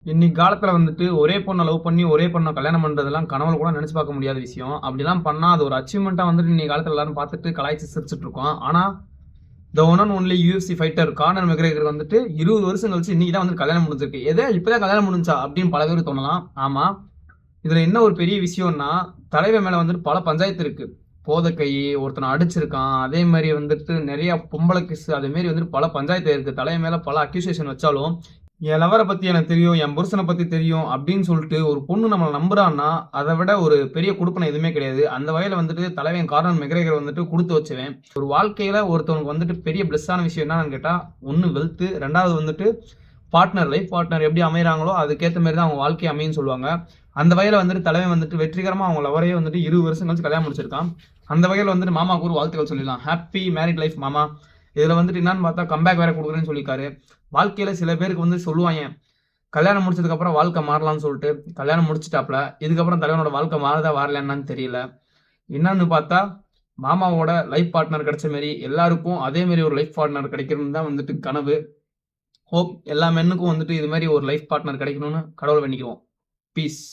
இன்னைக்கு காலத்துல வந்துட்டு ஒரே பொண்ணை லவ் பண்ணி ஒரே பொண்ணை கல்யாணம் பண்றதெல்லாம் கனவுல கூட நினைச்சு பார்க்க முடியாத விஷயம். அப்படிலாம் பண்ணா அது ஒரு அச்சீவ்மெண்ட்டா வந்துட்டு இன்னைக்கு காலத்துல எல்லாரும் பார்த்துட்டு கலாய்ச்சி சிரிச்சுட்டு இருக்கோம். ஆனா the one and only UFC fighter Conor McGregor வந்துட்டு 20 வருஷம் கழிச்சு இன்னைக்கு தான் வந்து கல்யாணம் முடிஞ்சிருக்கு. எதே இப்பதான் கல்யாணம் முடிஞ்சா அப்படின்னு பல பேர் தோணலாம். ஆமா, இதுல என்ன ஒரு பெரிய விஷயம்னா தலைவர் மேல வந்துட்டு பல பஞ்சாயத்து இருக்கு. போதைக்கை, ஒருத்தனை அடிச்சிருக்கான், அதே மாதிரி வந்துட்டு நிறைய பொம்பளை கிஸ், அதே மாதிரி வந்துட்டு பல பஞ்சாயத்து இருக்கு. தலைவர் மேல பல அக்யூசேஷன் வச்சாலும் என் லவரை பத்தி எனக்கு தெரியும், என் புருஷனை பத்தி தெரியும் அப்படின்னு சொல்லிட்டு ஒரு பொண்ணு நம்மளை நம்புறான்னா அதை விட ஒரு பெரிய கொடுப்பனை எதுவுமே கிடையாது. அந்த வகையில வந்துட்டு தலைவன் கார்னர் மெக்ரேகர் வந்துட்டு கொடுத்து வச்சுவேன். ஒரு வாழ்க்கையில ஒருத்தவனுக்கு வந்துட்டு பெரிய பிளஸ்ஸான விஷயம் என்னன்னு கேட்டா, ஒன்னு வெல்த், ரெண்டாவது வந்துட்டு பார்ட்னர், லைஃப் பார்ட்னர் எப்படி அமையறாங்களோ அதுக்கேற்ற மாதிரி தான் அவங்க வாழ்க்கை அமையும் சொல்லுவாங்க. அந்த வகையில வந்துட்டு தலைவன் வந்துட்டு வெற்றிகரமா அவங்க லவரையே வந்துட்டு 20 வருஷம் கழிச்சு கல்யாணம் முடிச்சிருக்கான். அந்த வகையில வந்துட்டு மாமாவுக்கு ஒரு வாழ்த்துக்கள் சொல்லிடலாம். ஹாப்பி மேரிட் லைஃப் மாமா. இதுல வந்துட்டு என்னன்னு பார்த்தா கம்பேக் வேற கொடுக்குறேன்னு சொல்லியிருக்காரு. வாழ்க்கையில சில பேருக்கு வந்து சொல்லுவாங்க, கல்யாணம் முடிச்சதுக்கு அப்புறம் வாழ்க்கை மாறலாம்னு சொல்லிட்டு. கல்யாணம் முடிச்சிட்டாப்ல, இதுக்கப்புறம் தலைவனோட வாழ்க்கை மாறுதா வரலன்னு தெரியல. என்னன்னு பார்த்தா மாமாவோட லைஃப் பார்ட்னர் கிடைச்ச மாதிரி எல்லாருக்கும் அதே மாதிரி ஒரு லைஃப் பார்ட்னர் கிடைக்கணும்னு தான் வந்துட்டு கனவு. ஹோப் எல்லா மென்னுக்கும் வந்துட்டு இது மாதிரி ஒரு லைஃப் பார்ட்னர் கிடைக்கணும்னு கடவுளை வேண்டிக்குவோம். பீஸ்.